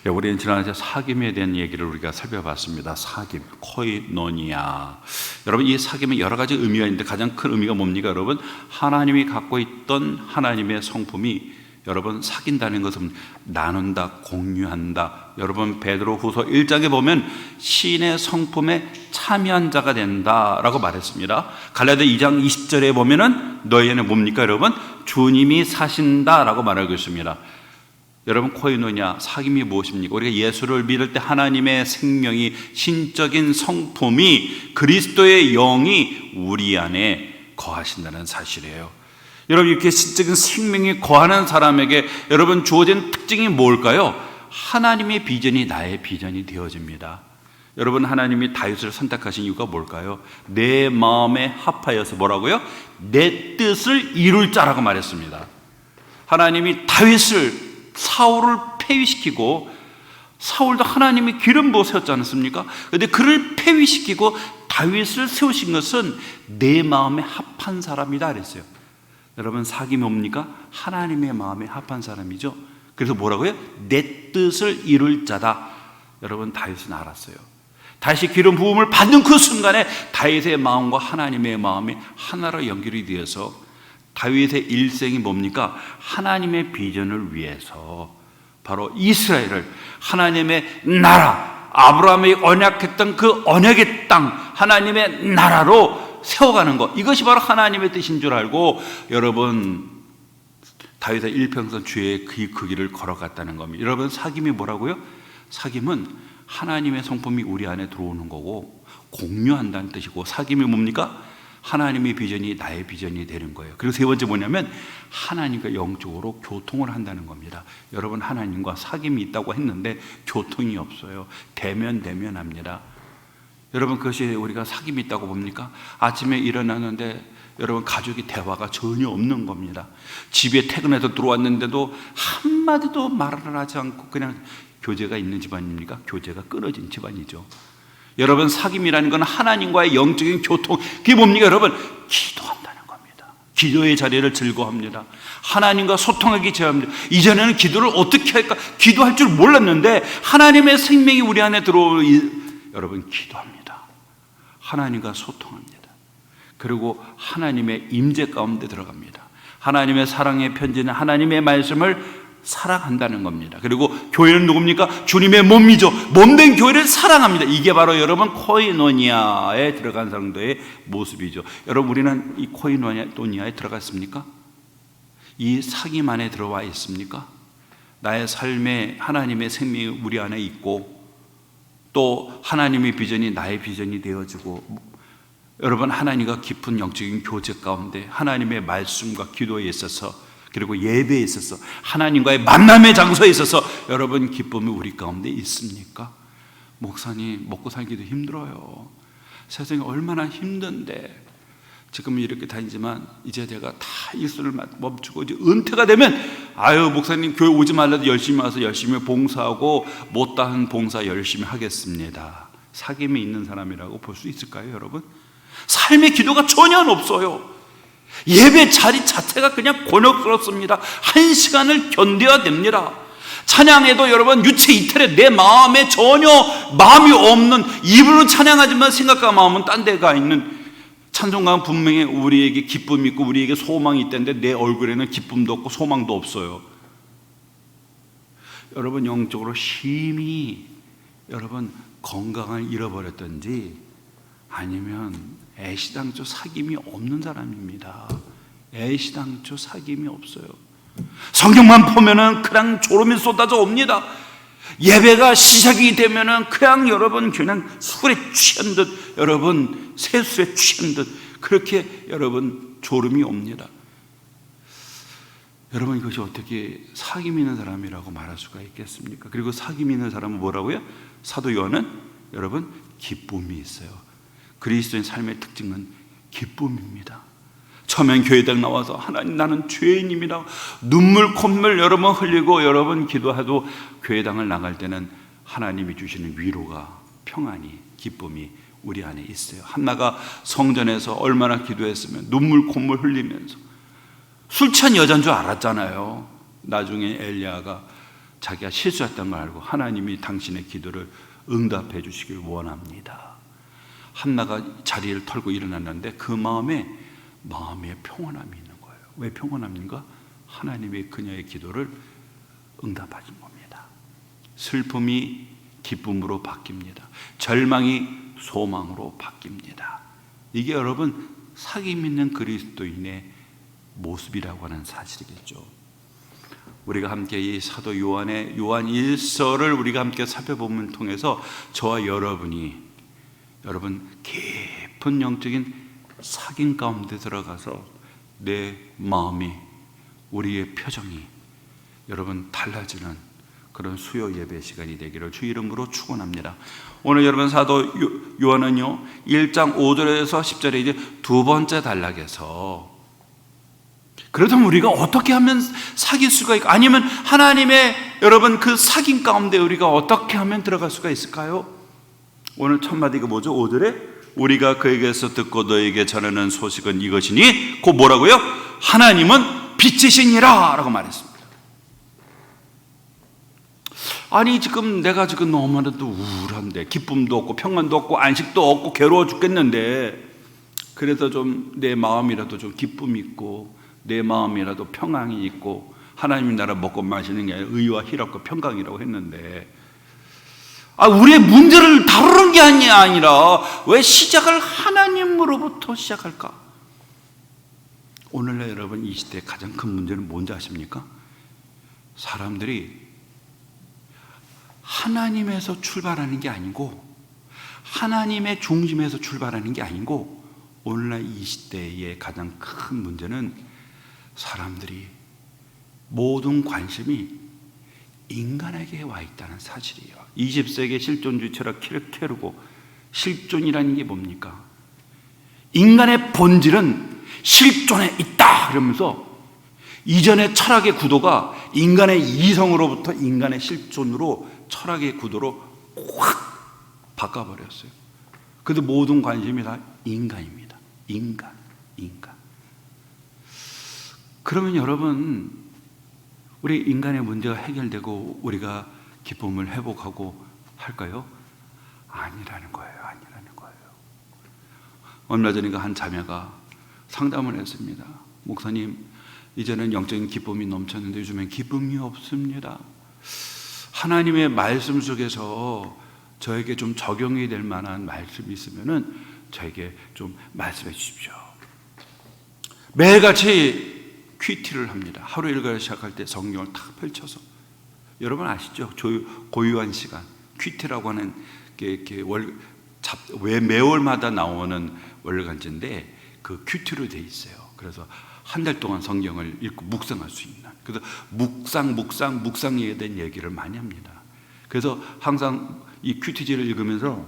우리는 지난주에 사귐에 대한 얘기를 우리가 살펴봤습니다. 사귐, 코이노니아. 여러분, 이 사귐은 여러 가지 의미가 있는데 가장 큰 의미가 뭡니까? 여러분, 하나님이 갖고 있던 하나님의 성품이 여러분 사귄다는 것은 나눈다, 공유한다. 여러분, 베드로후서 1장에 보면 신의 성품에 참여한 자가 된다라고 말했습니다. 갈라디아 2장 20절에 보면은 너희는 뭡니까? 여러분, 주님이 사신다라고 말하고 있습니다. 여러분, 코이노니아, 사귐이 무엇입니까? 우리가 예수를 믿을 때 하나님의 생명이, 신적인 성품이, 그리스도의 영이 우리 안에 거하신다는 사실이에요. 여러분, 이렇게 신적인 생명이 거하는 사람에게 여러분 주어진 특징이 뭘까요? 하나님의 비전이 나의 비전이 되어집니다. 여러분, 하나님이 다윗을 선택하신 이유가 뭘까요? 내 마음에 합하여서 뭐라고요? 내 뜻을 이룰 자라고 말했습니다. 하나님이 다윗을, 사울을 폐위시키고, 사울도 하나님이 기름 부어 세웠지 않습니까? 그런데 그를 폐위시키고 다윗을 세우신 것은 내 마음에 합한 사람이다 그랬어요. 여러분, 사귐이 뭡니까? 하나님의 마음에 합한 사람이죠. 그래서 뭐라고요? 내 뜻을 이룰 자다. 여러분, 다윗은 알았어요. 다윗이 기름 부음을 받는 그 순간에 다윗의 마음과 하나님의 마음이 하나로 연결이 되어서 다윗의 일생이 뭡니까? 하나님의 비전을 위해서 바로 이스라엘을 하나님의 나라, 아브라함이 언약했던 그 언약의 땅, 하나님의 나라로 세워가는 것, 이것이 바로 하나님의 뜻인 줄 알고 여러분 다윗의 일평생 주의 그 길을 걸어갔다는 겁니다. 여러분, 사귐이 뭐라고요? 사귐은 하나님의 성품이 우리 안에 들어오는 거고 공유한다는 뜻이고, 사귐이 뭡니까? 하나님의 비전이 나의 비전이 되는 거예요. 그리고 세 번째 뭐냐면 하나님과 영적으로 교통을 한다는 겁니다. 여러분, 하나님과 사귐이 있다고 했는데 교통이 없어요. 대면합니다. 여러분, 그것이 우리가 사귐이 있다고 봅니까? 아침에 일어나는데 여러분, 가족이 대화가 전혀 없는 겁니다. 집에 퇴근해서 들어왔는데도 한마디도 말을 하지 않고 그냥 교제가 있는 집안입니까? 교제가 끊어진 집안이죠. 여러분, 사귐이라는 건 하나님과의 영적인 교통, 그게 뭡니까? 여러분, 기도한다는 겁니다. 기도의 자리를 즐거워합니다. 하나님과 소통하기 제합니다. 이전에는 기도를 어떻게 할까? 기도할 줄 몰랐는데 하나님의 생명이 우리 안에 여러분, 기도합니다. 하나님과 소통합니다. 그리고 하나님의 임재 가운데 들어갑니다. 하나님의 사랑의 편지는 하나님의 말씀을 사랑한다는 겁니다. 그리고 교회는 누굽니까? 주님의 몸이죠. 몸된 교회를 사랑합니다. 이게 바로 여러분 코이노니아에 들어간 성도의 모습이죠. 여러분, 우리는 이 코이노니아에 들어갔습니까? 이 사귐 안에 들어와 있습니까? 나의 삶에 하나님의 생명이 우리 안에 있고, 또 하나님의 비전이 나의 비전이 되어지고, 여러분, 하나님과 깊은 영적인 교제 가운데 하나님의 말씀과 기도에 있어서, 그리고 예배에 있어서, 하나님과의 만남의 장소에 있어서 여러분 기쁨이 우리 가운데 있습니까? 목사님, 먹고 살기도 힘들어요. 세상이 얼마나 힘든데 지금 이렇게 다니지만 이제 내가 다 일수를 멈추고 이제 은퇴가 되면 아유, 목사님 교회 오지 말라도 열심히 와서 열심히 봉사하고 못다한 봉사 열심히 하겠습니다. 사귐이 있는 사람이라고 볼 수 있을까요, 여러분? 삶의 기도가 전혀 없어요. 예배 자리 자체가 그냥 곤욕스럽습니다. 1시간을 견뎌야 됩니다. 찬양에도 여러분 유체 이탈에 내 마음에 전혀 마음이 없는, 입으로 찬양하지만 생각과 마음은 딴 데가 있는, 찬송가는 분명히 우리에게 기쁨이 있고 우리에게 소망이 있다는데 내 얼굴에는 기쁨도 없고 소망도 없어요. 여러분, 영적으로 심히 여러분 건강을 잃어버렸든지 아니면 애시당초 사귐이 없는 사람입니다. 애시당초 사귐이 없어요. 성경만 보면은 그냥 졸음이 쏟아져 옵니다. 예배가 시작이 되면은 그냥 여러분 그냥 술에 취한 듯, 여러분 세수에 취한 듯 그렇게 여러분 졸음이 옵니다. 여러분, 이것이 어떻게 사귐 있는 사람이라고 말할 수가 있겠습니까? 그리고 사귐 있는 사람은 뭐라고요? 사도 요한은 여러분 기쁨이 있어요. 그리스도인 삶의 특징은 기쁨입니다. 처음엔 교회당 나와서 하나님, 나는 죄인입니다, 눈물 콧물 여러분 흘리고 여러분 기도해도 교회당을 나갈 때는 하나님이 주시는 위로가, 평안이, 기쁨이 우리 안에 있어요. 한나가 성전에서 얼마나 기도했으면 눈물 콧물 흘리면서 술 취한 여자인 줄 알았잖아요. 나중에 엘리야가 자기가 실수했던 걸 알고 하나님이 당신의 기도를 응답해 주시길 원합니다. 한나가 자리를 털고 일어났는데 그 마음에 평안함이 있는 거예요. 왜 평안합니까? 하나님이 그녀의 기도를 응답하신 겁니다. 슬픔이 기쁨으로 바뀝니다. 절망이 소망으로 바뀝니다. 이게 여러분 사귐 있는 그리스도인의 모습이라고 하는 사실이겠죠. 우리가 함께 이 사도 요한의 요한 1서를 우리가 함께 살펴보면 통해서 저와 여러분 깊은 영적인 사귐 가운데 들어가서 내 마음이, 우리의 표정이 여러분 달라지는 그런 수요 예배 시간이 되기를 주 이름으로 축원합니다. 오늘 여러분 사도 요한은요 1장 5절에서 10절에 이제 두 번째 단락에서 그렇다면 우리가 어떻게 하면 사귈 수가 있고, 아니면 하나님의 여러분 그 사귐 가운데 우리가 어떻게 하면 들어갈 수가 있을까요? 오늘 첫 마디가 뭐죠? 5절에 우리가 그에게서 듣고 너에게 전하는 소식은 이것이니 곧 뭐라고요? 하나님은 빛이시니라 라고 말했습니다. 아니 지금 내가 지금 너무나도 우울한데, 기쁨도 없고 평안도 없고 안식도 없고 괴로워 죽겠는데, 그래서 좀 내 마음이라도 좀 기쁨이 있고 내 마음이라도 평안이 있고, 하나님 나라 먹고 마시는 게 아니라 의와 희락과 평강이라고 했는데, 우리의 문제를 다루는 게 아니라 왜 시작을 하나님으로부터 시작할까? 오늘날 여러분 이 시대의 가장 큰 문제는 뭔지 아십니까? 사람들이 하나님에서 출발하는 게 아니고, 하나님의 중심에서 출발하는 게 아니고, 오늘날 이 시대의 가장 큰 문제는 사람들이 모든 관심이 인간에게 와 있다는 사실이에요. 20세기 실존주의 철학 키르케르고, 실존이라는 게 뭡니까? 인간의 본질은 실존에 있다 그러면서 이전의 철학의 구도가 인간의 이성으로부터 인간의 실존으로 철학의 구도로 확 바꿔버렸어요. 그래서 모든 관심이 다 인간입니다. 인간. 그러면 여러분, 우리 인간의 문제가 해결되고 우리가 기쁨을 회복하고 할까요? 아니라는 거예요. 얼마 전인가 한 자매가 상담을 했습니다. 목사님, 이제는 영적인 기쁨이 넘쳤는데 요즘엔 기쁨이 없습니다. 하나님의 말씀 속에서 저에게 좀 적용이 될 만한 말씀이 있으면은 저에게 좀 말씀해 주십시오. 매일같이 큐티를 합니다. 하루 일과를 시작할 때 성경을 탁 펼쳐서, 여러분 아시죠? 고유한 시간, 큐티라고 하는 게 매월마다 나오는 월간지인데 그 큐티로 돼 있어요. 그래서 한 달 동안 성경을 읽고 묵상할 수 있는, 그래서 묵상에 대한 얘기를 많이 합니다. 그래서 항상 이 큐티지를 읽으면서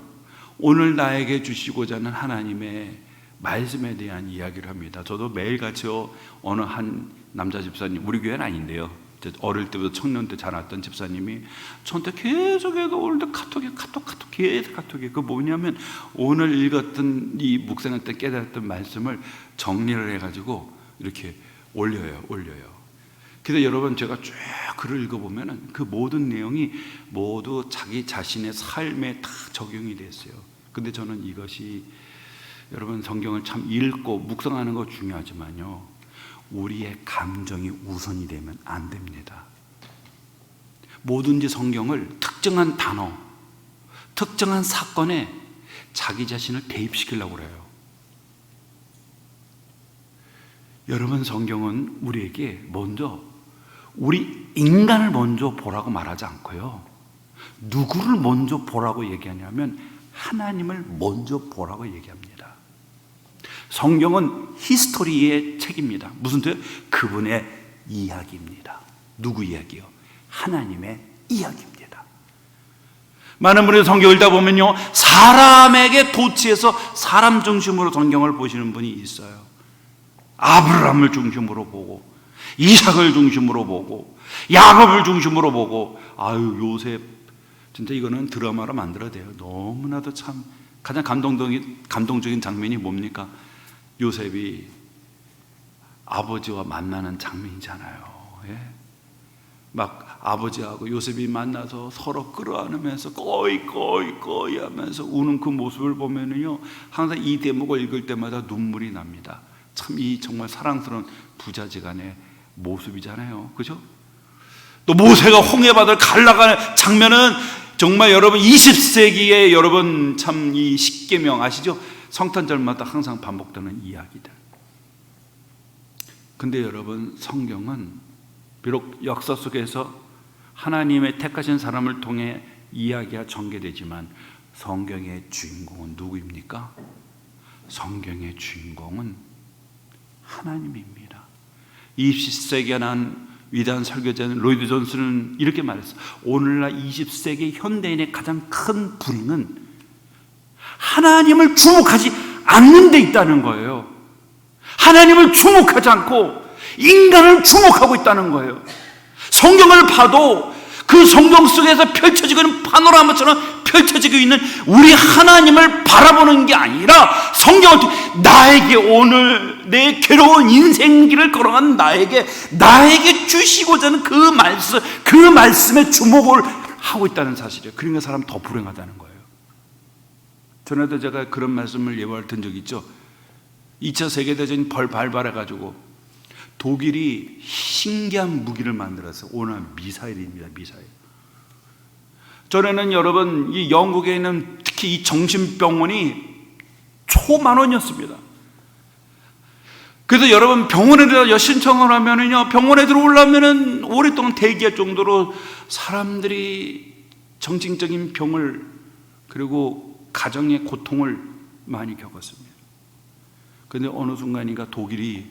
오늘 나에게 주시고자 하는 하나님의 말씀에 대한 이야기를 합니다. 저도 매일같이요, 어느 한 남자 집사님, 우리 교회는 아닌데요, 어릴 때부터 청년 때 자랐던 집사님이 저한테 계속해서 오늘도 카톡 계속 카톡이, 그 뭐냐면 오늘 읽었던 이 묵상할 때 깨달았던 말씀을 정리를 해가지고 이렇게 올려요. 그래서 여러분 제가 쭉 글을 읽어보면은 그 모든 내용이 모두 자기 자신의 삶에 다 적용이 됐어요. 근데 저는 이것이, 여러분 성경을 참 읽고 묵상하는 거 중요하지만요, 우리의 감정이 우선이 되면 안 됩니다. 뭐든지 성경을 특정한 단어, 특정한 사건에 자기 자신을 대입시키려고 그래요. 여러분 성경은 우리에게 먼저 우리 인간을 먼저 보라고 말하지 않고요, 누구를 먼저 보라고 얘기하냐면 하나님을 먼저 보라고 얘기합니다. 성경은 히스토리의 책입니다. 무슨 뜻? 그분의 이야기입니다. 누구 이야기요? 하나님의 이야기입니다. 많은 분이 성경을 읽다 보면요, 사람에게 도취해서 사람 중심으로 성경을 보시는 분이 있어요. 아브라함을 중심으로 보고, 이삭을 중심으로 보고, 야곱을 중심으로 보고, 요셉, 진짜 이거는 드라마로 만들어야 돼요. 너무나도 참 가장 감동적인 장면이 뭡니까? 요셉이 아버지와 만나는 장면이잖아요. 예? 막 아버지하고 요셉이 만나서 서로 끌어안으면서 꺼이 하면서 우는 그 모습을 보면은요, 항상 이 대목을 읽을 때마다 눈물이 납니다. 참 이 정말 사랑스러운 부자지간의 모습이잖아요, 그죠? 또 모세가 홍해바다를 갈라가는 장면은 정말 여러분 20세기에 여러분 참 이 십계명 아시죠? 성탄절마다 항상 반복되는 이야기들. 근데 여러분, 성경은 비록 역사 속에서 하나님의 택하신 사람을 통해 이야기가 전개되지만 성경의 주인공은 누구입니까? 성경의 주인공은 하나님입니다. 20세기에 난 위대한 설교자는 로이드 존슨은 이렇게 말했어요. 오늘날 20세기 현대인의 가장 큰 불행은 하나님을 주목하지 않는 데 있다는 거예요. 하나님을 주목하지 않고 인간을 주목하고 있다는 거예요. 성경을 봐도 그 성경 속에서 펼쳐지고 있는 파노라마처럼 펼쳐지고 있는 우리 하나님을 바라보는 게 아니라 성경을 통해 나에게 오늘 내 괴로운 인생길을 걸어간 나에게 주시고자 하는 그 말씀에 주목을 하고 있다는 사실이에요. 그러니까 사람 더 불행하다는 거예요. 전에도 제가 그런 말씀을 예언을 든 적이 있죠. 2차 세계대전이 발발해가지고 독일이 신기한 무기를 만들었어요. 오늘 미사일입니다. 미사일. 전에는 여러분 이 영국에 있는 특히 이 정신병원이 초만원이었습니다. 그래서 여러분 병원에 신청을 하면은요, 병원에 들어오려면은 오랫동안 대기할 정도로 사람들이 정신적인 병을 그리고 가정의 고통을 많이 겪었습니다. 그런데 어느 순간인가 독일이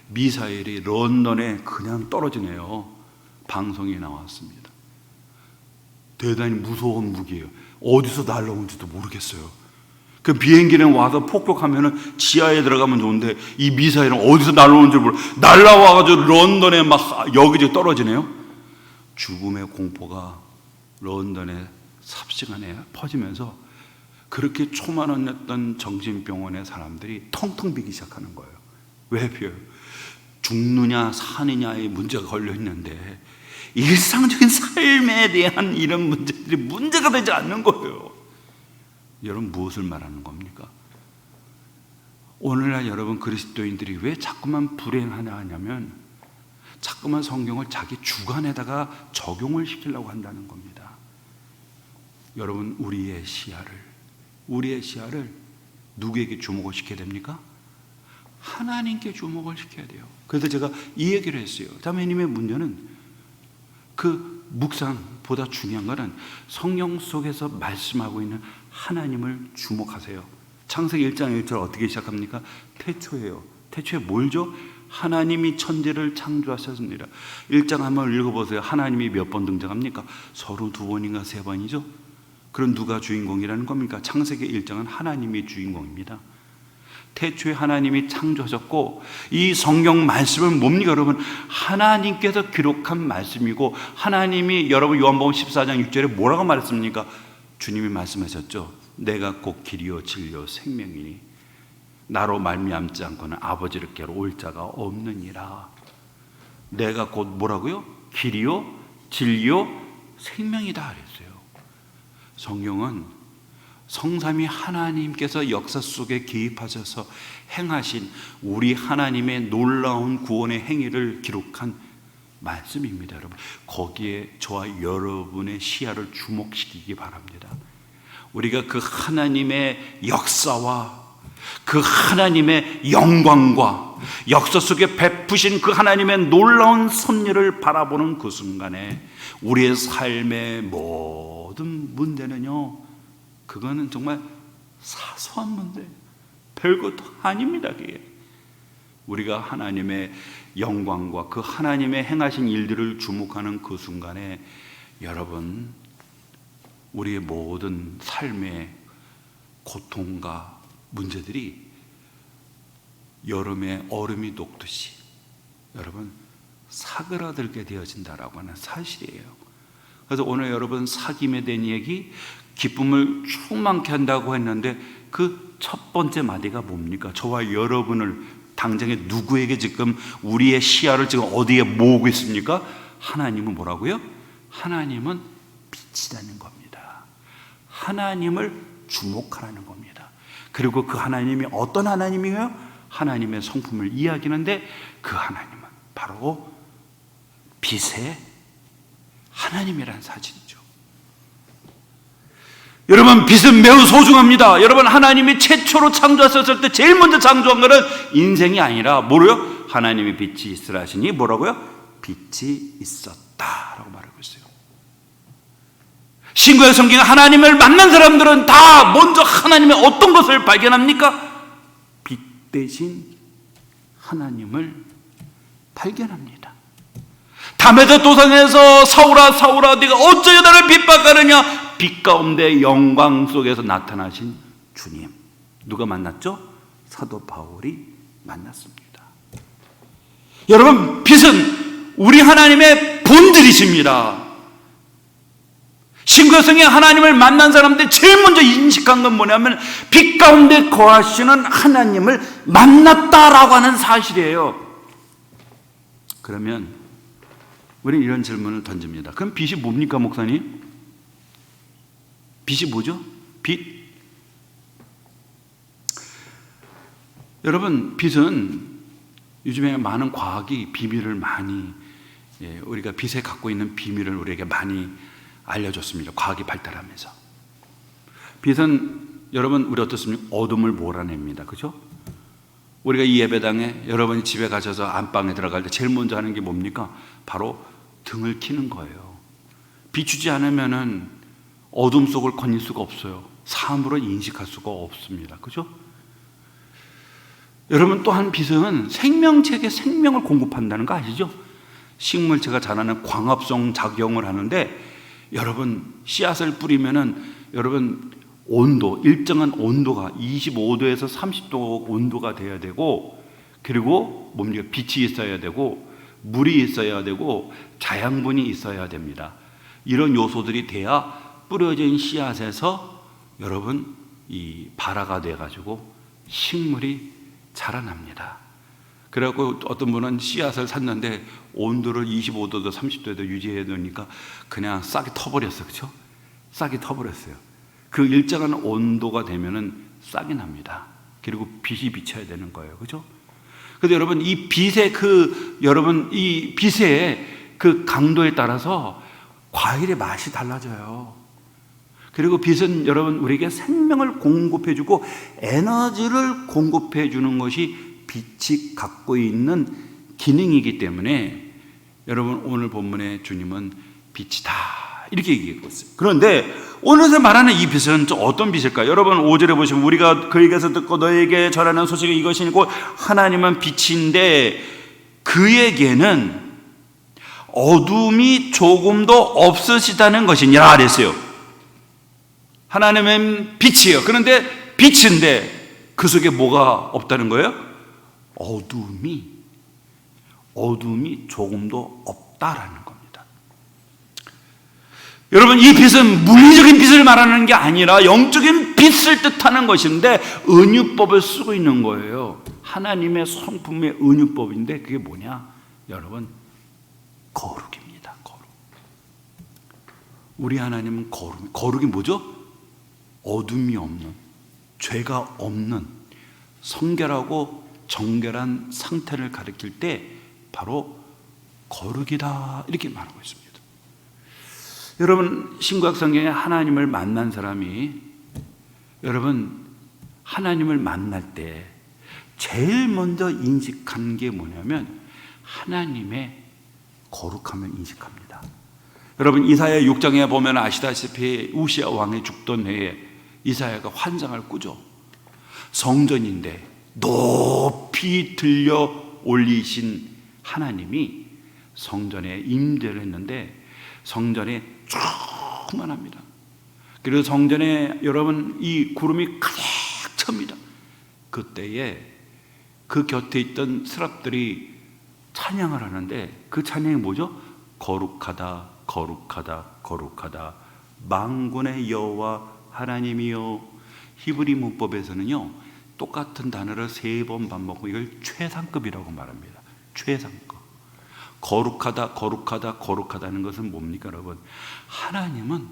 미사일이 런던에 그냥 떨어지네요. 방송이 나왔습니다. 대단히 무서운 무기예요. 어디서 날라온지도 모르겠어요. 그 비행기는 와서 폭격하면은 지하에 들어가면 좋은데 이 미사일은 어디서 날라오는지 몰라. 날라와가지고 런던에 막 여기저기 떨어지네요. 죽음의 공포가 런던에 삽시간에 퍼지면서 그렇게 초만원이었던 정신병원의 사람들이 텅텅 비기 시작하는 거예요. 왜 비어요? 죽느냐 사느냐의 문제가 걸려 있는데 일상적인 삶에 대한 이런 문제들이 문제가 되지 않는 거예요. 여러분 무엇을 말하는 겁니까? 오늘날 여러분 그리스도인들이 왜 자꾸만 불행하냐 하냐면 자꾸만 성경을 자기 주관에다가 적용을 시키려고 한다는 겁니다. 여러분 우리의 시야를 누구에게 주목을 시켜야 됩니까? 하나님께 주목을 시켜야 돼요. 그래서 제가 이 얘기를 했어요. 자매님의 문제는 그 묵상보다 중요한 것은 성경 속에서 말씀하고 있는 하나님을 주목하세요. 창세기 1장 1절 어떻게 시작합니까? 태초예요. 태초에 뭘죠? 하나님이 천지를 창조하셨습니다. 1장 한번 읽어보세요. 하나님이 몇 번 등장합니까? 32번인가 3번이죠? 그럼 누가 주인공이라는 겁니까? 창세기 1장은 하나님이 주인공입니다. 태초에 하나님이 창조하셨고 이 성경 말씀은 뭡니까 여러분? 하나님께서 기록한 말씀이고 하나님이 여러분 요한복음 14장 6절에 뭐라고 말했습니까? 주님이 말씀하셨죠. 내가 곧 길이요 진리요 생명이니 나로 말미암지 않고는 아버지께로 올 자가 없느니라. 내가 곧 뭐라고요? 길이요 진리요 생명이다 그랬어요. 성경은 성삼위 하나님께서 역사 속에 개입하셔서 행하신 우리 하나님의 놀라운 구원의 행위를 기록한 말씀입니다. 여러분 거기에 저와 여러분의 시야를 주목시키기 바랍니다. 우리가 그 하나님의 역사와 그 하나님의 영광과 역사 속에 베푸신 그 하나님의 놀라운 섭리를 바라보는 그 순간에 우리의 삶의 모든 문제는요, 그거는 정말 사소한 문제, 별것도 아닙니다. 그게 우리가 하나님의 영광과 그 하나님의 행하신 일들을 주목하는 그 순간에 여러분 우리의 모든 삶의 고통과 문제들이 여름에 얼음이 녹듯이 여러분 사그라들게 되어진다라고 하는 사실이에요. 그래서 오늘 여러분 사귐에 대한 얘기, 기쁨을 충만케 한다고 했는데 그 첫 번째 마디가 뭡니까? 저와 여러분을 당장에 누구에게 지금 우리의 시야를 지금 어디에 모으고 있습니까? 하나님은 뭐라고요? 하나님은 빛이라는 겁니다. 하나님을 주목하라는 겁니다. 그리고 그 하나님이 어떤 하나님이에요? 하나님의 성품을 이야기하는데 그 하나님은 바로 빛의 하나님이라는 사실이죠. 여러분, 빛은 매우 소중합니다. 여러분, 하나님이 최초로 창조하셨을 때 제일 먼저 창조한 것은 인생이 아니라 뭐로요? 하나님의 빛이 있으라 하시니 뭐라고요? 빛이 있었다라고 말하고 있어요. 신구약 성경에 하나님을 만난 사람들은 다 먼저 하나님의 어떤 것을 발견합니까? 빛 대신 하나님을 발견합니다. 담에서 도상에서 사울아 사울아 네가 어찌 나를 핍박하느냐, 빛 가운데 영광 속에서 나타나신 주님. 누가 만났죠? 사도 바울이 만났습니다. 여러분, 빛은 우리 하나님의 본질이십니다. 신구약성에 하나님을 만난 사람들 제일 먼저 인식한 건 뭐냐면 빛 가운데 거하시는 하나님을 만났다라고 하는 사실이에요. 그러면 우리는 이런 질문을 던집니다. 그럼 빛이 뭡니까, 목사님? 빛이 뭐죠? 빛. 여러분, 빛은 요즘에 많은 과학이 비밀을 많이, 우리가 빛에 갖고 있는 비밀을 우리에게 많이 알려줬습니다. 과학이 발달하면서. 빛은 여러분, 우리 어떻습니까? 어둠을 몰아냅니다. 그죠? 우리가 이 예배당에 여러분이 집에 가셔서 안방에 들어갈 때 제일 먼저 하는 게 뭡니까? 바로 등을 켜는 거예요. 비추지 않으면은 어둠 속을 거닐 수가 없어요. 사물을 인식할 수가 없습니다. 그죠? 여러분, 또한 빛은 생명체에게 생명을 공급한다는 거 아시죠? 식물체가 자라는 광합성 작용을 하는데, 여러분, 씨앗을 뿌리면은 여러분 온도, 일정한 온도가 25도에서 30도 온도가 돼야 되고, 그리고 뭡니까? 빛이 있어야 되고, 물이 있어야 되고, 자양분이 있어야 됩니다. 이런 요소들이 돼야 뿌려진 씨앗에서 여러분 이 발화가 돼가지고 식물이 자라납니다. 그래갖고 어떤 분은 씨앗을 샀는데 온도를 25도도 30도에도 유지해 놓으니까 그냥 싹이 터버렸어요. 그렇죠? 싹이 터버렸어요. 그 일정한 온도가 되면은 싹이 납니다. 그리고 빛이 비쳐야 되는 거예요. 그렇죠? 근데 여러분, 이 빛의 이 빛의 그 강도에 따라서 과일의 맛이 달라져요. 그리고 빛은 여러분 우리에게 생명을 공급해주고 에너지를 공급해주는 것이 빛이 갖고 있는 기능이기 때문에 여러분, 오늘 본문의 주님은 빛이다 이렇게 얘기하고 있어요. 그런데 오늘서 말하는 이 빛은 어떤 빛일까요? 여러분 5절에 보시면 우리가 그에게서 듣고 너에게 전하는 소식이 이것이고 하나님은 빛인데 그에게는 어둠이 조금도 없으시다는 것이니라 그랬어요. 하나님은 빛이에요. 그런데 빛인데 그 속에 뭐가 없다는 거예요? 어둠이 조금도 없다라는 겁니다. 여러분, 이 빛은 물리적인 빛을 말하는 게 아니라 영적인 빛을 뜻하는 것인데 은유법을 쓰고 있는 거예요. 하나님의 성품의 은유법인데 그게 뭐냐? 여러분, 거룩입니다. 거룩. 우리 하나님은 거룩이 뭐죠? 어둠이 없는, 죄가 없는 성결하고 정결한 상태를 가리킬 때 바로 거룩이다 이렇게 말하고 있습니다. 여러분, 신구약 성경에 하나님을 만난 사람이 여러분 하나님을 만날 때 제일 먼저 인식한 게 뭐냐면 하나님의 거룩함을 인식합니다. 여러분, 이사야 6장에 보면 아시다시피 우시야 왕이 죽던 해에 이사야가 환상을 꾸죠. 성전인데 높이 들려 올리신 하나님이 성전에 임재를 했는데 성전에 충만합니다. 그리고 성전에 여러분 이 구름이 가득 찹니다. 그때에 그 곁에 있던 스랍들이 찬양을 하는데 그 찬양이 뭐죠? 거룩하다 거룩하다 거룩하다 만군의 여호와 하나님이요. 히브리 문법에서는요 똑같은 단어를 3번 반복하고 이걸 최상급이라고 말합니다. 최상급. 거룩하다, 거룩하다, 거룩하다는 것은 뭡니까, 여러분? 하나님은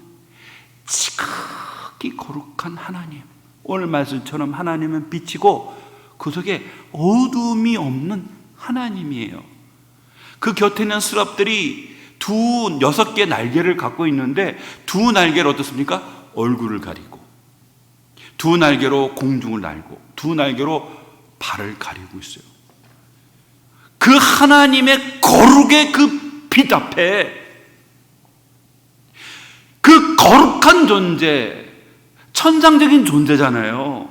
지극히 거룩한 하나님. 오늘 말씀처럼 하나님은 빛이고 그 속에 어둠이 없는 하나님이에요. 그 곁에 있는 스랍들이 6개 날개를 갖고 있는데 두 날개를 어떻습니까? 얼굴을 가리고, 두 날개로 공중을 날고, 두 날개로 발을 가리고 있어요. 그 하나님의 거룩의 그 빛 앞에 그 거룩한 존재, 천상적인 존재잖아요.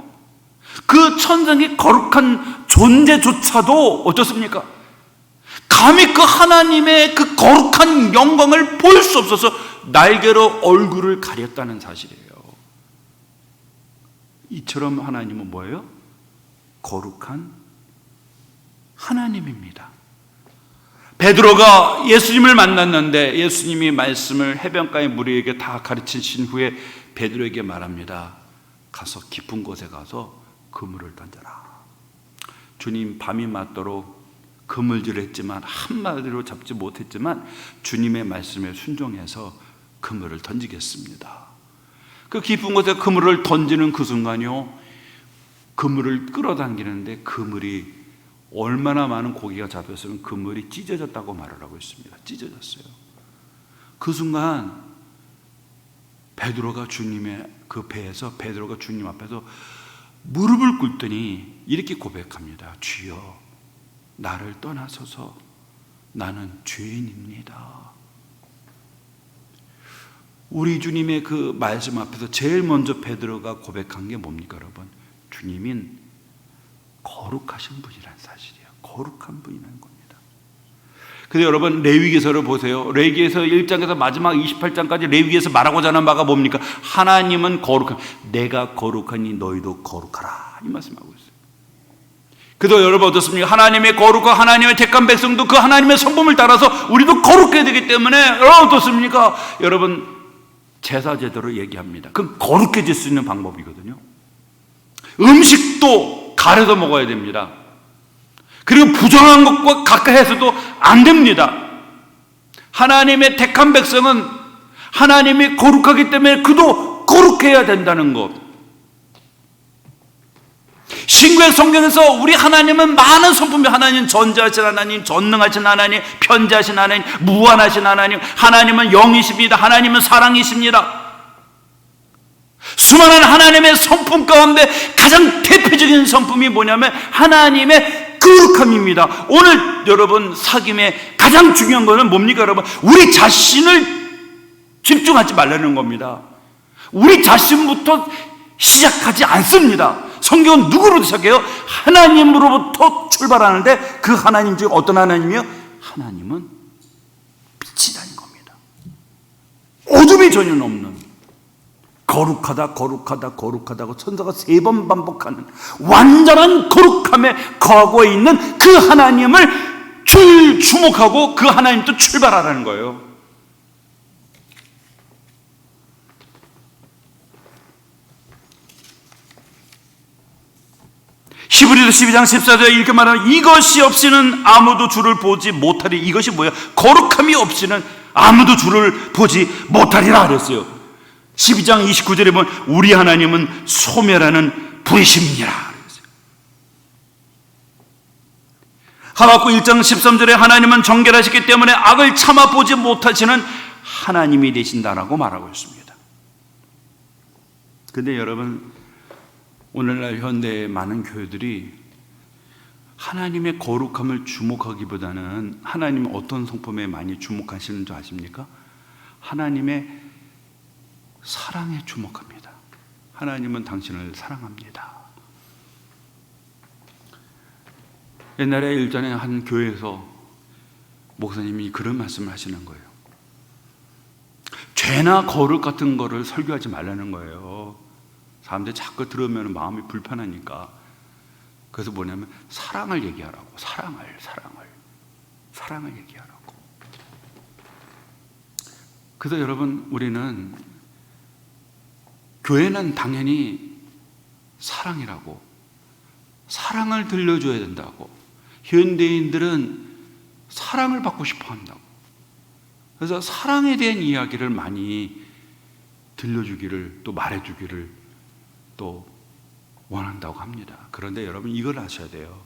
그 천상의 거룩한 존재조차도 어떻습니까? 감히 그 하나님의 그 거룩한 영광을 볼 수 없어서 날개로 얼굴을 가렸다는 사실이에요. 이처럼 하나님은 뭐예요? 거룩한 하나님입니다. 베드로가 예수님을 만났는데 예수님이 말씀을 해변가의 무리에게 다 가르치신 후에 베드로에게 말합니다. 가서 깊은 곳에 가서 그물을 던져라. 주님 밤이 맞도록 그물질했지만 한마디로 잡지 못했지만 주님의 말씀에 순종해서 그물을 던지겠습니다. 그 깊은 곳에 그물을 던지는 그 순간이요, 그물을 끌어당기는데 그물이 얼마나 많은 고기가 잡혔으면 그물이 찢어졌다고 말을 하고 있습니다. 찢어졌어요. 그 순간 베드로가 주님의 그 배에서, 베드로가 주님 앞에서 무릎을 꿇더니 이렇게 고백합니다. 주여, 나를 떠나소서, 나는 죄인입니다. 우리 주님의 그 말씀 앞에서 제일 먼저 베드로가 고백한 게 뭡니까, 여러분? 주님인 거룩하신 분이라는 사실이에요. 거룩한 분이라는 겁니다. 그래서 여러분 레위기서를 보세요. 레위기서 1장에서 마지막 28장까지 레위기에서 말하고자 하는 바가 뭡니까? 하나님은 거룩한, 내가 거룩하니 너희도 거룩하라, 이 말씀하고 있어요. 그래서 여러분 어떻습니까? 하나님의 거룩과 하나님의 택한 백성도 그 하나님의 성품을 따라서 우리도 거룩해야 되기 때문에 여러분 어떻습니까? 여러분 제사 제도를 얘기합니다. 그건 거룩해질 수 있는 방법이거든요. 음식도 가려서 먹어야 됩니다. 그리고 부정한 것과 가까이 해서도 안 됩니다. 하나님의 택한 백성은 하나님이 거룩하기 때문에 그도 거룩해야 된다는 것. 신구약 성경에서 우리 하나님은 많은 성품이, 하나님 전지하신 하나님, 전능하신 하나님, 편지하신 하나님, 무한하신 하나님, 하나님은 영이십니다. 하나님은 사랑이십니다. 수많은 하나님의 성품 가운데 가장 대표적인 성품이 뭐냐면 하나님의 거룩함입니다. 오늘 여러분 사귐의 가장 중요한 것은 뭡니까, 여러분? 우리 자신을 집중하지 말라는 겁니다. 우리 자신부터 시작하지 않습니다. 성경은 누구로 시작해요? 하나님으로부터 출발하는데 그 하나님 중 어떤 하나님이요? 하나님은 빛이라는 겁니다. 어둠이 전혀 없는, 거룩하다, 거룩하다, 거룩하다고 천사가 3번 반복하는 완전한 거룩함에 거하고 있는 그 하나님을 주목하고 그 하나님도 출발하라는 거예요. 히브리서 12장 14절에 이렇게 말하는, 이것이 없이는 아무도 주를 보지 못하리. 이것이 뭐야? 거룩함이 없이는 아무도 주를 보지 못하리라 그랬어요. 12장 29절에 보면 우리 하나님은 소멸하는 불이심이니라 그랬어요. 하박국 1장 13절에 하나님은 정결하시기 때문에 악을 참아 보지 못하시는 하나님이 되신다라고 말하고 있습니다. 근데 여러분, 오늘날 현대의 많은 교회들이 하나님의 거룩함을 주목하기보다는 하나님은 어떤 성품에 많이 주목하시는 줄 아십니까? 하나님의 사랑에 주목합니다. 하나님은 당신을 사랑합니다. 옛날에 일전에 한 교회에서 목사님이 그런 말씀을 하시는 거예요. 죄나 거룩 같은 거를 설교하지 말라는 거예요. 사람들이 자꾸 들으면 마음이 불편하니까. 그래서 뭐냐면 사랑을 얘기하라고. 사랑을 얘기하라고. 그래서 여러분, 우리는 교회는 당연히 사랑이라고, 사랑을 들려줘야 된다고. 현대인들은 사랑을 받고 싶어 한다고. 그래서 사랑에 대한 이야기를 많이 들려주기를, 또 말해주기를 또 원한다고 합니다. 그런데 여러분, 이걸 아셔야 돼요.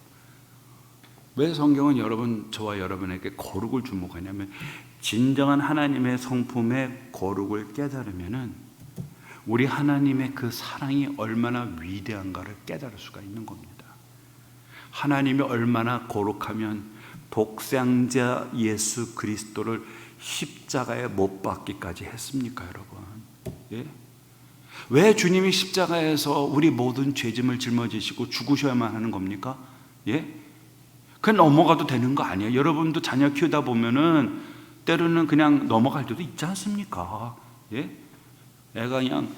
왜 성경은 저와 여러분에게 거룩을 주목하냐면, 진정한 하나님의 성품의 거룩을 깨달으면은 우리 하나님의 그 사랑이 얼마나 위대한가를 깨달을 수가 있는 겁니다. 하나님이 얼마나 거룩하면 독생자 예수 그리스도를 십자가에 못 박기까지 했습니까, 여러분? 예? 왜 주님이 십자가에서 우리 모든 죄짐을 짊어지시고 죽으셔야만 하는 겁니까? 예? 그냥 넘어가도 되는 거 아니에요? 여러분도 자녀 키우다 보면은 때로는 그냥 넘어갈 때도 있지 않습니까? 예? 애가 그냥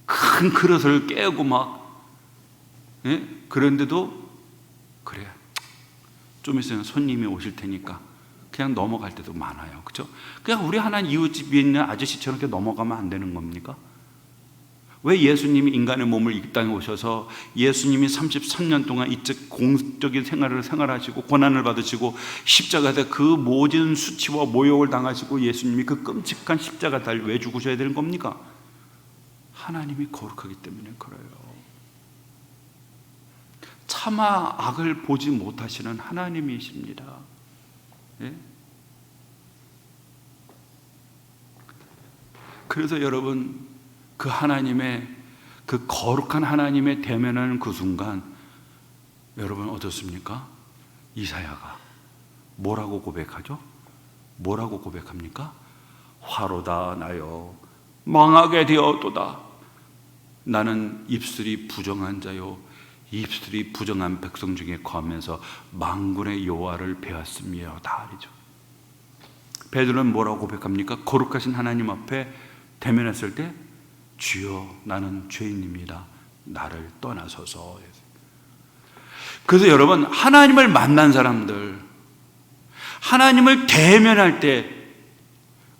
큰 그릇을 깨고 막, 예? 그런데도 그래, 좀 있으면 손님이 오실 테니까 그냥 넘어갈 때도 많아요. 그렇죠? 그냥 우리 하나님 이웃집에 있는 아저씨처럼 이렇게 넘어가면 안 되는 겁니까? 왜 예수님이 인간의 몸을 이 땅에 오셔서 예수님이 33년 동안 이적 공적인 생활을 생활하시고 고난을 받으시고 십자가에 그 모든 수치와 모욕을 당하시고 예수님이 그 끔찍한 십자가 달 왜 죽으셔야 되는 겁니까? 하나님이 거룩하기 때문에 그래요. 차마 악을 보지 못하시는 하나님이십니다. 예? 그래서 여러분, 그 하나님의, 그 거룩한 하나님의 대면하는 그 순간 여러분 어떻습니까? 이사야가 뭐라고 고백하죠? 뭐라고 고백합니까? 화로다 나여 망하게 되었도다. 나는 입술이 부정한 자요 입술이 부정한 백성 중에 거하면서 만군의 여호와를 배웠음이로다. 베드로는 뭐라고 고백합니까? 거룩하신 하나님 앞에 대면했을 때 주여 나는 죄인입니다. 나를 떠나소서. 그래서 여러분, 하나님을 만난 사람들, 하나님을 대면할 때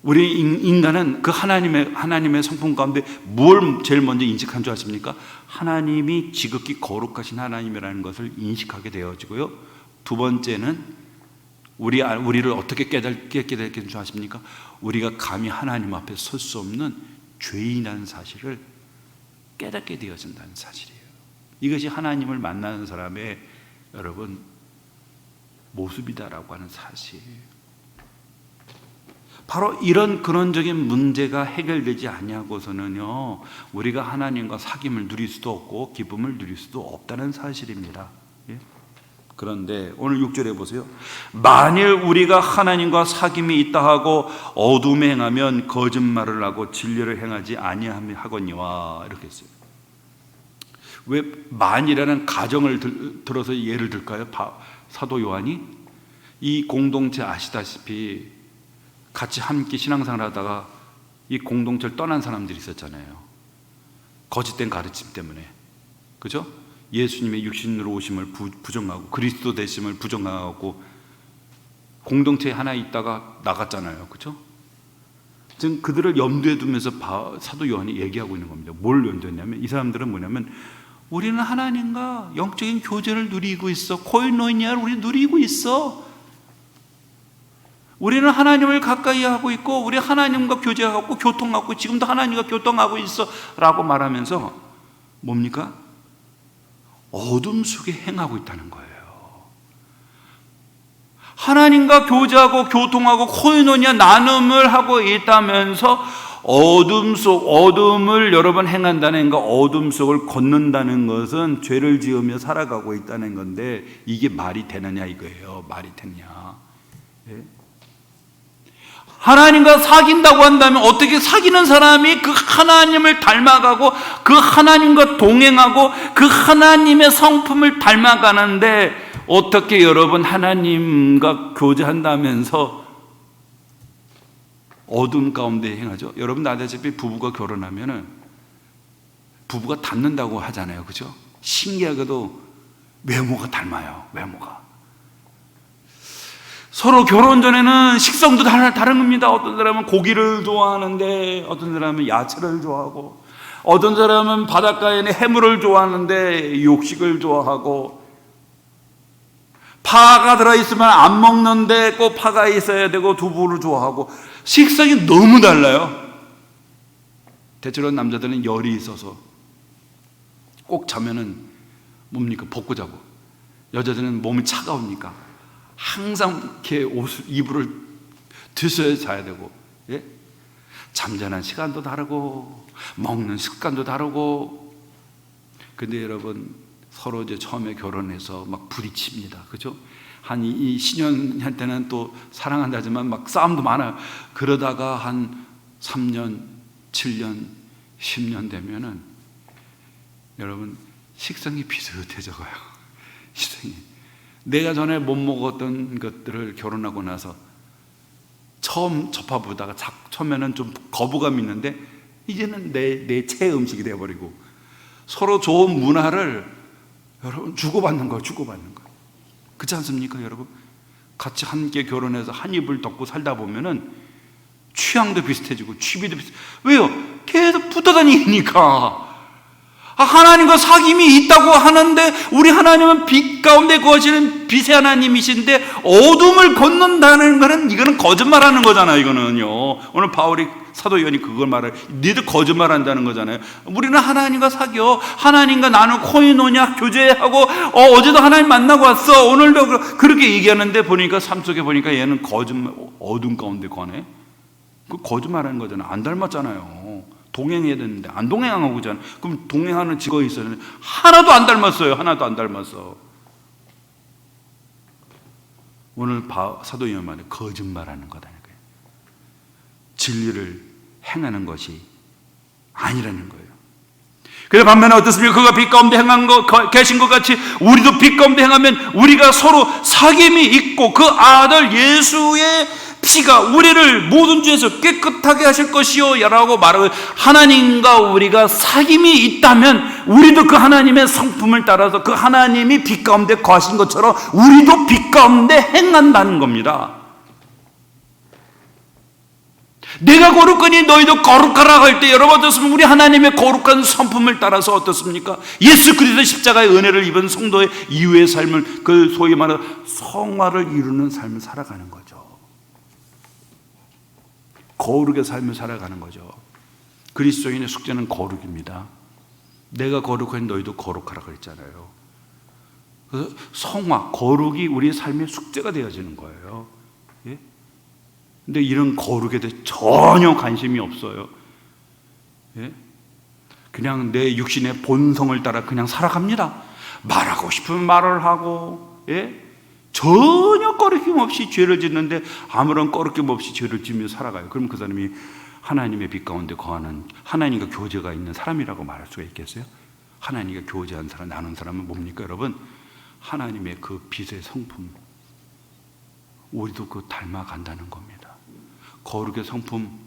우리 인간은 그 하나님의 성품 가운데 뭘 제일 먼저 인식한 줄 아십니까? 하나님이 지극히 거룩하신 하나님이라는 것을 인식하게 되어지고요. 두 번째는 우리를 어떻게 깨닫게 되는 줄 아십니까? 우리가 감히 하나님 앞에 설 수 없는 죄인이라는 사실을 깨닫게 되어진다는 사실이에요. 이것이 하나님을 만나는 사람의 여러분 모습이다라고 하는 사실. 바로 이런 근원적인 문제가 해결되지 아니하고서는요, 우리가 하나님과 사귐을 누릴 수도 없고 기쁨을 누릴 수도 없다는 사실입니다. 예? 그런데 오늘 6절에 보세요. 만일 우리가 하나님과 사귐이 있다 하고 어둠에 행하면 거짓말을 하고 진리를 행하지 아니하거니와, 이렇게 했어요. 왜 만이라는 가정을 들어서 예를 들까요? 사도 요한이 이 공동체 아시다시피 같이 함께 신앙생활 하다가 이 공동체를 떠난 사람들이 있었잖아요. 거짓된 가르침 때문에. 그죠? 예수님의 육신으로 오심을 부정하고 그리스도 되심을 부정하고 공동체에 하나 있다가 나갔잖아요. 그죠? 지금 그들을 염두에 두면서 사도 요한이 얘기하고 있는 겁니다. 뭘 염두했냐면, 이 사람들은 뭐냐면, 우리는 하나님과 영적인 교제를 누리고 있어. 코이노니아를 우리 누리고 있어. 우리는 하나님을 가까이 하고 있고 우리 하나님과 교제하고 교통하고 지금도 하나님과 교통하고 있어 라고 말하면서 뭡니까? 어둠 속에 행하고 있다는 거예요. 하나님과 교제하고 교통하고 코이노니아 나눔을 하고 있다면서 어둠을 여러분 행한다는 거, 어둠 속을 걷는다는 것은 죄를 지으며 살아가고 있다는 건데, 이게 말이 되느냐 이거예요. 말이 되느냐. 예? 하나님과 사귄다고 한다면 어떻게 사귀는 사람이 그 하나님을 닮아가고 그 하나님과 동행하고 그 하나님의 성품을 닮아가는데, 어떻게 여러분 하나님과 교제한다면서 어둠 가운데 행하죠? 여러분 아시다시피 부부가 결혼하면은 부부가 닮는다고 하잖아요. 그죠? 신기하게도 외모가 닮아요. 외모가. 서로 결혼 전에는 식성도 다른 겁니다. 어떤 사람은 고기를 좋아하는데 어떤 사람은 야채를 좋아하고 어떤 사람은 바닷가에 있는 해물을 좋아하는데 육식을 좋아하고 파가 들어있으면 안 먹는데 꼭 파가 있어야 되고 두부를 좋아하고 식성이 너무 달라요. 대체로 남자들은 열이 있어서 꼭 자면은 뭡니까? 벗고 자고, 여자들은 몸이 차가우니까 항상 이렇게 이불을 드셔야 자야 되고, 예? 잠자는 시간도 다르고 먹는 습관도 다르고. 근데 여러분, 서로 이제 처음에 결혼해서 막 부딪힙니다. 그죠? 한 이 신혼할 때는 또 사랑한다지만 막 싸움도 많아요. 그러다가 한 3년, 7년, 10년 되면은 여러분 식성이 비슷해져가요. 식성이. 내가 전에 못 먹었던 것들을 결혼하고 나서 처음 접해보다가 처음에는 좀 거부감이 있는데 이제는 내 체 음식이 되어버리고, 서로 좋은 문화를 여러분 주고받는 거예요. 주고받는 거예요. 그렇지 않습니까 여러분? 같이 함께 결혼해서 한 입을 덮고 살다 보면은 취향도 비슷해지고 취미도 왜요? 계속 붙어 다니니까. 하나님과 사귐이 있다고 하는데 우리 하나님은 빛 가운데 거하시는 빛의 하나님이신데 어둠을 걷는다는 것은 이거는 거짓말하는 거잖아요. 이거는요. 오늘 바울이 사도 요한이 그걸 말해요. 너희들 거짓말한다는 거잖아요. 우리는 하나님과 사귀어, 하나님과 나는 코이노냐 교제하고, 어제도 하나님 만나고 왔어, 오늘도 그렇게 얘기하는데 보니까 삶 속에 보니까 얘는 거짓말, 어둠 가운데 거네. 그 거짓말하는 거잖아요. 안 닮았잖아요. 동행해야 되는데 안 동행하고 있잖아요. 그럼 동행하는 직업이 있었는데 하나도 안 닮았어요. 하나도 안 닮았어. 오늘 사도 요한 말에 거짓말하는 거다. 진리를 행하는 것이 아니라는 거예요. 그래서 반면에 어떻습니까? 그가 빛 가운데 계신 것 같이 우리도 빛 가운데 행하면 우리가 서로 사귐이 있고 그 아들 예수의 피가 우리를 모든 죄에서 깨끗하게 하실 것이요 라고 말하고, 하나님과 우리가 사귐이 있다면 우리도 그 하나님의 성품을 따라서 그 하나님이 빛 가운데 거하신 것처럼 우리도 빛 가운데 행한다는 겁니다. 내가 거룩하니 너희도 거룩하라 할 때 여러분 어떻습니까? 우리 하나님의 거룩한 성품을 따라서 어떻습니까? 예수 그리스도 십자가의 은혜를 입은 성도의 이후의 삶을, 그 소위 말하는 성화를 이루는 삶을 살아가는 거죠. 거룩의 삶을 살아가는 거죠. 그리스도인의 숙제는 거룩입니다. 내가 거룩하니 너희도 거룩하라 그랬잖아요. 그래서 성화, 거룩이 우리의 삶의 숙제가 되어지는 거예요. 예? 근데 이런 거룩에 대해 전혀 관심이 없어요. 예? 그냥 내 육신의 본성을 따라 그냥 살아갑니다. 말하고 싶으면 말을 하고, 예? 전혀 꺼리낌 없이 죄를 짓는데 아무런 꺼리낌 없이 죄를 지으며 살아가요. 그럼 그 사람이 하나님의 빛 가운데 거하는, 하나님과 교제가 있는 사람이라고 말할 수가 있겠어요? 하나님과 교제한 사람, 나눈 사람은 뭡니까 여러분? 하나님의 그 빛의 성품, 우리도 그 닮아간다는 겁니다. 거룩의 성품,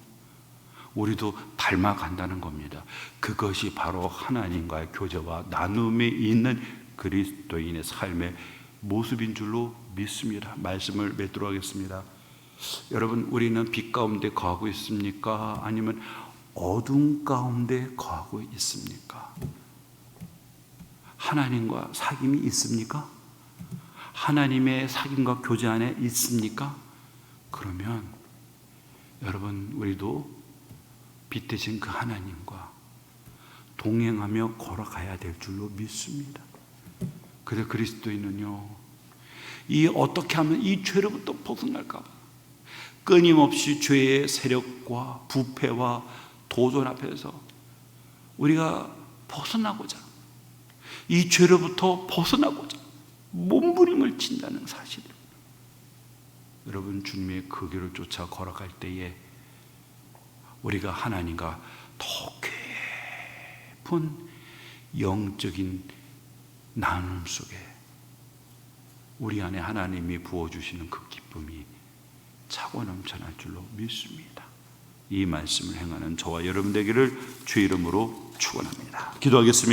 우리도 닮아간다는 겁니다. 그것이 바로 하나님과의 교제와 나눔에 있는 그리스도인의 삶의 모습인 줄로 믿습니다. 말씀을 맺도록 하겠습니다. 여러분, 우리는 빛 가운데 거하고 있습니까? 아니면 어둠 가운데 거하고 있습니까? 하나님과 사귐이 있습니까? 하나님의 사귐과 교제 안에 있습니까? 그러면 여러분, 우리도 빛 대신 그 하나님과 동행하며 걸어가야 될 줄로 믿습니다. 그래서 그리스도인은요, 이 어떻게 하면 이 죄로부터 벗어날까 봐 끊임없이 죄의 세력과 부패와 도전 앞에서 우리가 벗어나고자, 이 죄로부터 벗어나고자 몸부림을 친다는 사실을, 여러분, 주님의 그 길을 쫓아 걸어갈 때에 우리가 하나님과 더 깊은 영적인 나눔 속에 우리 안에 하나님이 부어주시는 그 기쁨이 차고 넘쳐날 줄로 믿습니다. 이 말씀을 행하는 저와 여러분 되기를 주의 이름으로 축원합니다. 기도하겠습니다.